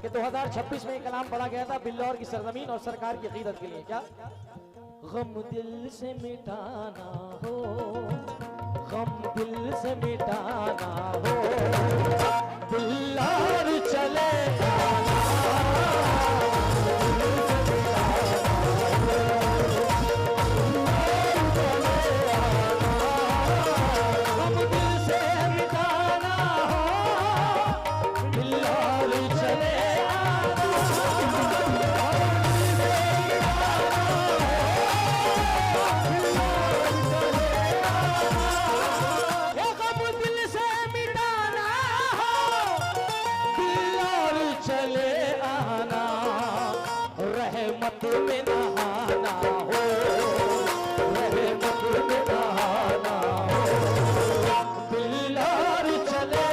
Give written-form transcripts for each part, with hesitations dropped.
कि 2026 में एक कलाम पढ़ा गया था बिल्लौर की सरजमीन और सरकार की अकीदत के लिए। क्या? गम दिल से मिटाना हो, गम दिल से मिटाना हो, बिल्लौर चले में नहाना हो, रहमत में नहाना हो, बिल्लौर चले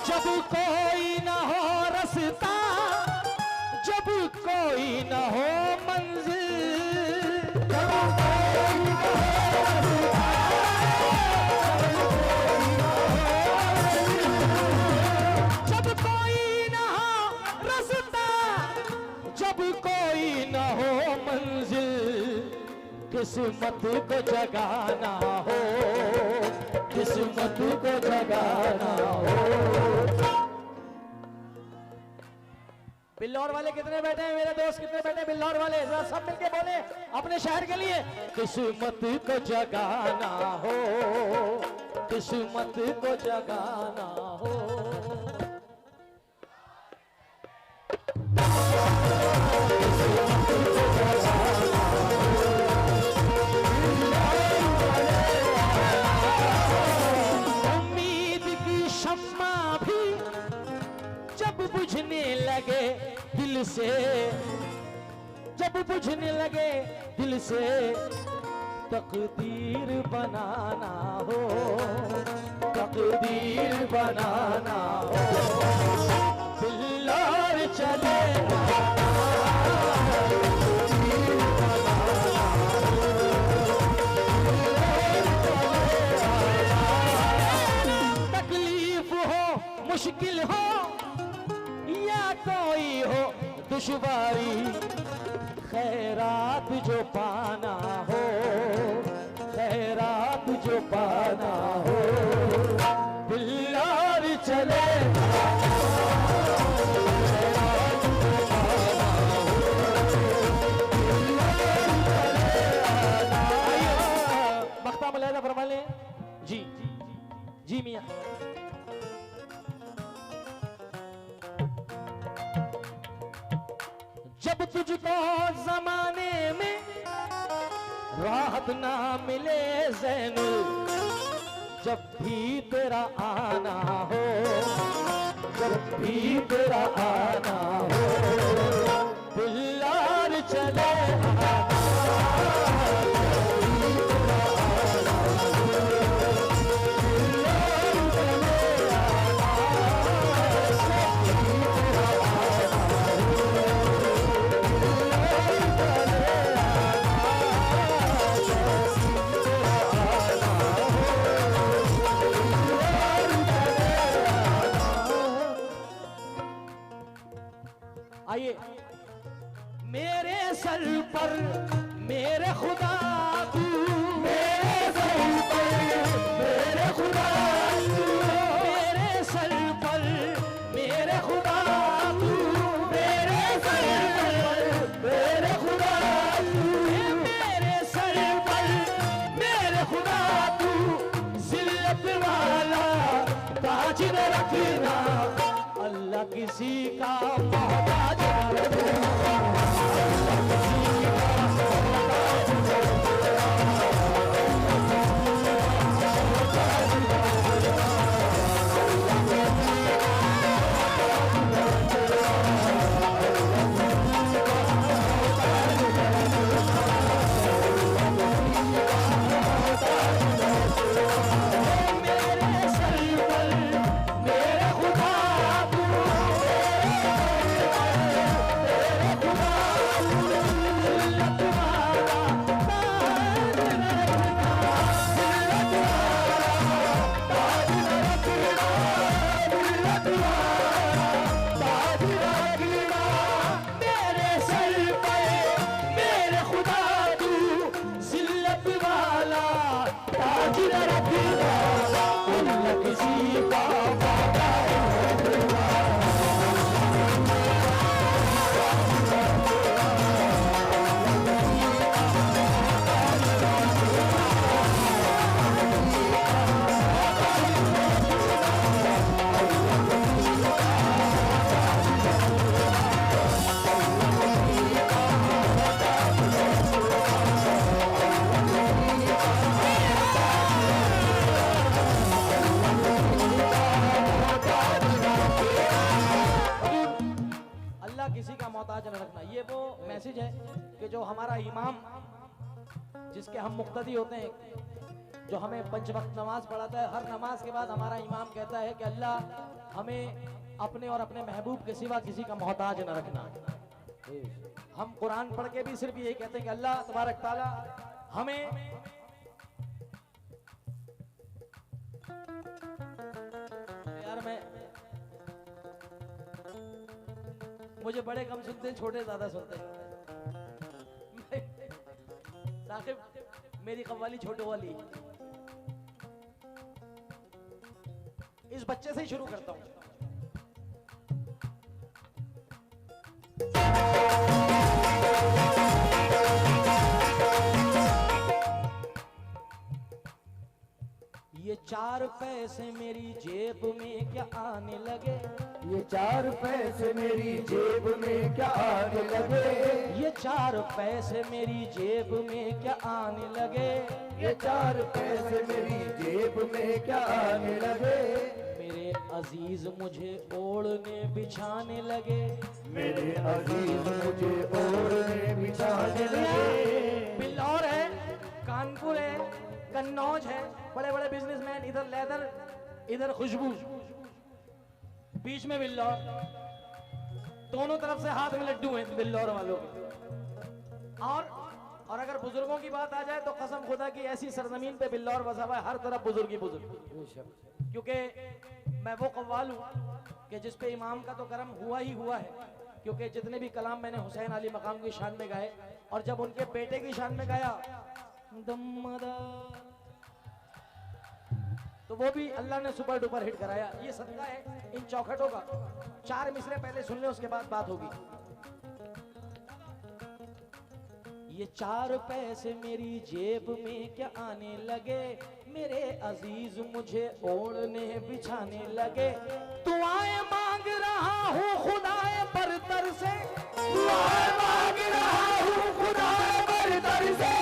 जब कोई न हो रास्ता, जब कोई न हो मंजिल, किस्मत को जगाना हो, किस्मत को जगाना हो। बिल्लौर वाले कितने बैठे हैं मेरे दोस्त, कितने बैठे हैं बिल्लौर वाले? जरा सब मिलके बोले अपने शहर के लिए। किस्मत को जगाना हो, किस्मत को जगाना हो। बुझने लगे दिल से, जब बुझने लगे दिल से, तकदीर बनाना हो, तकदीर बनाना हो, बिल्लौर चले तकलीफ हो मुश्किल हो या कोई हो दुश्वारी, खैरात जो पाना हो, खैरात जो पाना हो, बिल्लौर चले मख्ता मलैदा फरमा लें जी। जी मियाँ। जब तुझको जमाने में राहत ना मिले ज़ैनुल, जब भी तेरा आना हो, जब भी तेरा आना हो, बिल्लौर चले आइए। मेरे सर पर मेरे खुदा तू, मेरे सर पर मेरे खुदा तू, मेरे सर पर मेरे खुदा तू, मेरे सर पर मेरे खुदा तू, मेरे सर पर मेरे खुदा तू, जिल्लत वाला ताज न रखना, अल्लाह किसी का मोहताज न रखना। जो हमारा इमाम जिसके हम मुक्तदी होते हैं, जो हमें 5 वक्त नमाज पढ़ाता है, हर नमाज के बाद हमारा इमाम कहता है कि अल्लाह हमें अपने और अपने महबूब के सिवा किसी का मोहताज न रखना। हम कुरान पढ़ के भी सिर्फ यही कहते हैं कि अल्लाह तबारक ताला हमें यार मुझे बड़े कम सुनते हैं, छोटे ज्यादा सुनते हैं। साकिब मेरी कव्वाली छोटे वाली, इस बच्चे से ही शुरू करता हूं। ये 4 पैसे मेरी जेब में क्या आने लगे, ये 4 पैसे मेरी जेब में क्या आने लगे, ये 4 पैसे मेरी जेब में क्या आने लगे, ये 4 पैसे मेरी जेब में क्या आने लगे, मेरे अजीज मुझे ओढ़ने बिछाने लगे, मेरे अजीज मुझे ओढ़ने बिछाने लगे। बिल्लौर है, कानपुर है, कन्नौज है, बड़े बड़े बिजनेसमैन, इधर लेदर इधर खुशबू, बीच में बिल्लौर, दोनों तरफ से हाथ में लड्डू हैं बिल्लौर वालों के। और अगर बुजुर्गों की बात आ जाए तो कसम खुदा की ऐसी सरजमीन पे बिल्लौर बसा हुआ है, हर तरफ बुजुर्ग ही बुजुर्ग। क्योंकि मैं वो कव्वाल हूँ कि जिस पे इमाम का तो करम हुआ ही हुआ है, क्योंकि जितने भी कलाम मैंने हुसैन अली मकाम की शान में गाए और जब उनके बेटे की शान में गाया दमदार, तो वो भी अल्लाह ने सुपर डुपर हिट कराया। ये सदका है इन चौखटों का। 4 मिसरे पहले सुन ले, उसके बाद बात होगी। ये 4 पैसे मेरी जेब में क्या आने लगे, मेरे अजीज मुझे ओढ़ने बिछाने लगे, दुआएं मांग रहा हूँ खुदाए बरतर से, दुआएं मांग रहा हूँ खुदाए बरतर से,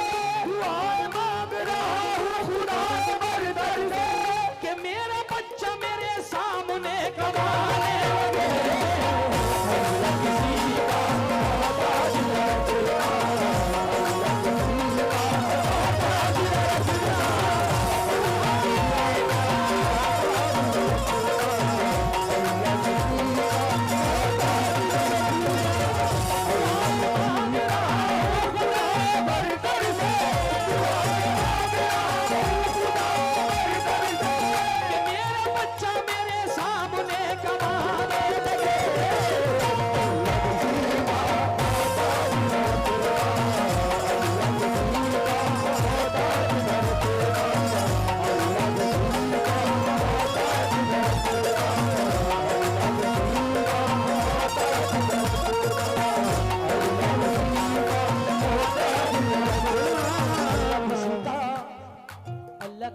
दुआएं मांग रहा हूँ खुदाए बरतर से, कि मेरा बच्चा मेरे सामने कमाने लगे,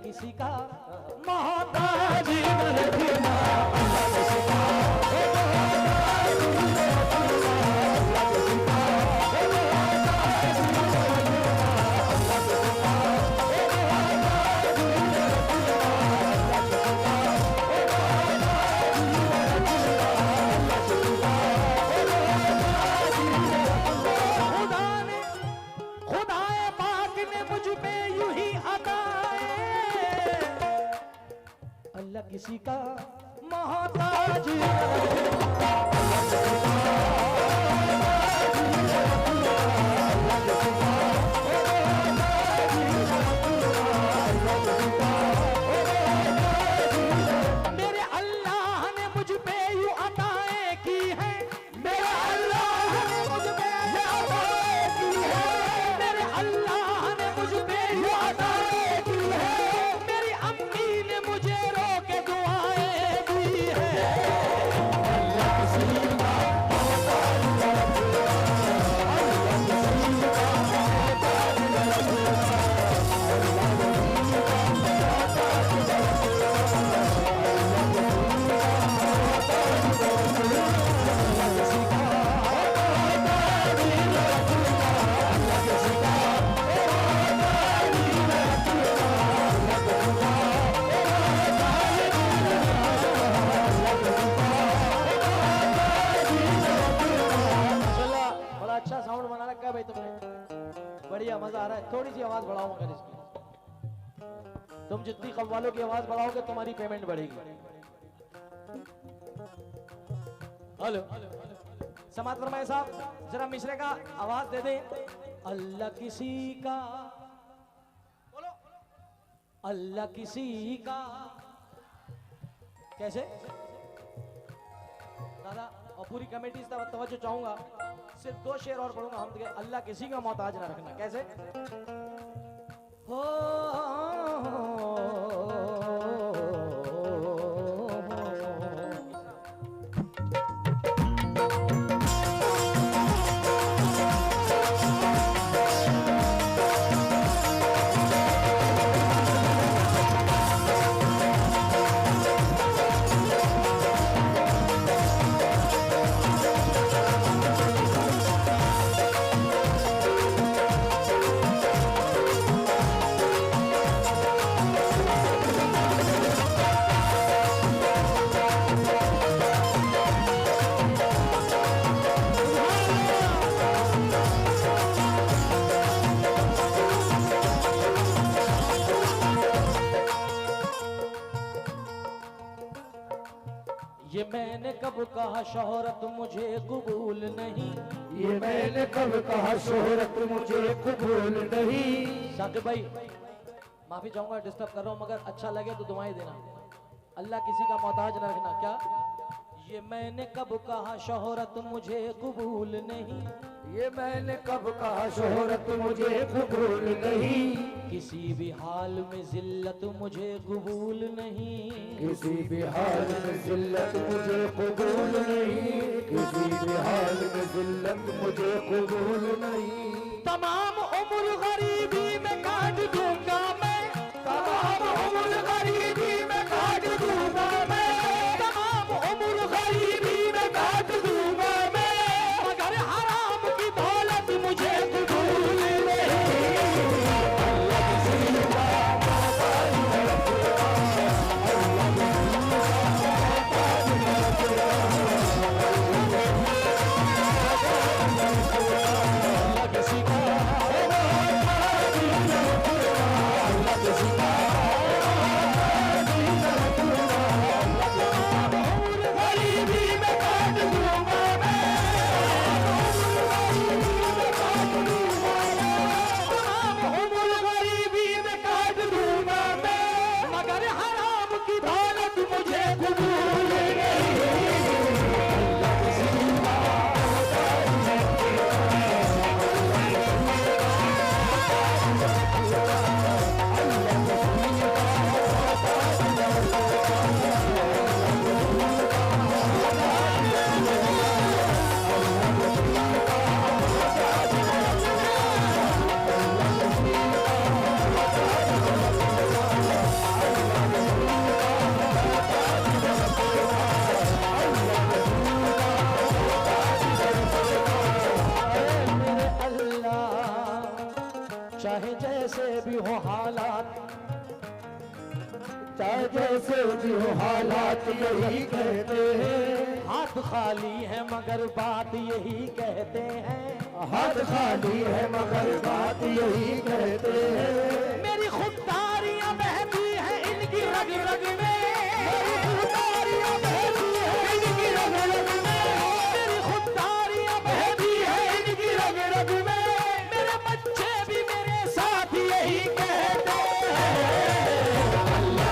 किसी का मोहताज न रखना, खुदाए पाक ने मुझ पे यूं ही अल्लाह किसी का मोहताज मेरे अल्लाह ने मुझ पे यूं अताएं की है, मेरे अल्लाह ने मुझ पे ये अताएं की है, मेरे अल्लाह ने मुझ पे यूं अताएं की है, मेरी अम्मी ने मुझे रोके दुआएं दी है, अल्लाह किसी का थोड़ी सी आवाज बढ़ाओ मगर इसकी। तुम जितनी कव्वालों की आवाज बढ़ाओगे तुम्हारी पेमेंट बढ़ेगी। हेलो समात फरमाए साहब, जरा मिश्रे का आवाज दे दे। अल्लाह किसी का, बोलो अल्लाह किसी का। कैसे दादा? और पूरी कमेटी से तवज्जो चाहूंगा, सिर्फ 2 शेर और पढ़ूंगा हम के। अल्लाह किसी का मोहताज ना रखना। कैसे? हो ये मैंने कब कहा शोहरत मुझे कबूल नहीं। ये मैंने कब कहा शोहरत मुझे कबूल नहीं। साकिब भाई माफी चाहूंगा, डिस्टर्ब कर रहा हूं, मगर अच्छा लगे तो दुआएं देना। अल्लाह किसी का मोहताज न रखना। क्या? ये मैंने कब कहा शोहरत मुझे कबूल नहीं। ये मैंने कब कहा शोहरत मुझे कबूल नहीं। किसी भी हाल में जिल्लत मुझे कबूल नहीं। किसी भी हाल में जिल्लत मुझे कबूल नहीं। किसी भी हाल में जिल्लत मुझे कबूल नहीं। तमाम उम्र गरीबी में काट दूंगा मैं। तमाम उम्र गरीबी में काट दूंगा मैं। तमाम उम्र गरीबी में काट दूंगा मैं, मगर हराम की दौलत मुझे कबूल नहीं। चाहे जैसे भी हो हालात, चाहे जैसे भी हो हालात यही कहते हैं। हाथ खाली है मगर बात यही कहते हैं। हाथ खाली है मगर बात यही कहते हैं। मेरी खुददारियां बहती हैं इनकी रग रग में। मेरी खुददारियां बहती हैं इनकी रग रग में। मेरी खुददारियां बहती हैं इनकी रग रग में। मेरे बच्चे भी मेरे साथ यही कहते हैं। अल्लाह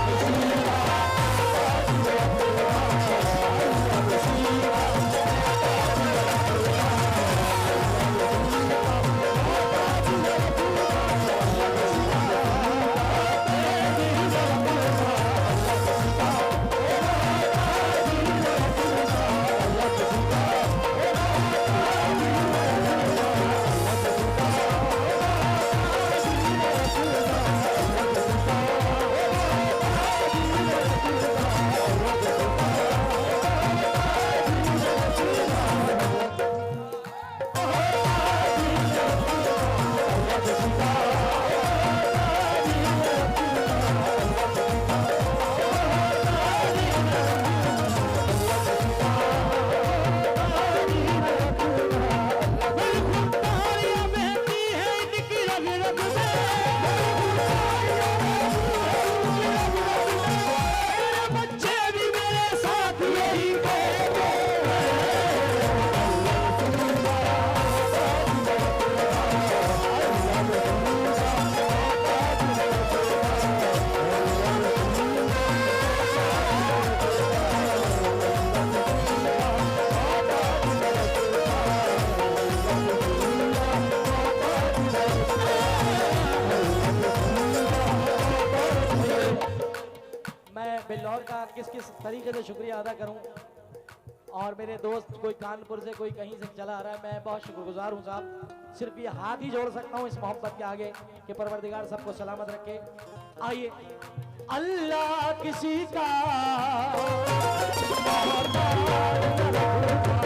बिल्लौर का किस किस तरीके से शुक्रिया अदा करूं। और मेरे दोस्त कोई कानपुर से, कोई कहीं से चला आ रहा है, मैं बहुत शुक्रगुजार हूं साहब। सिर्फ ये हाथ ही जोड़ सकता हूं इस मोहब्बत के आगे कि परवरदिगार सबको सलामत रखे। आइए, अल्लाह किसी का मोहताज न रखता,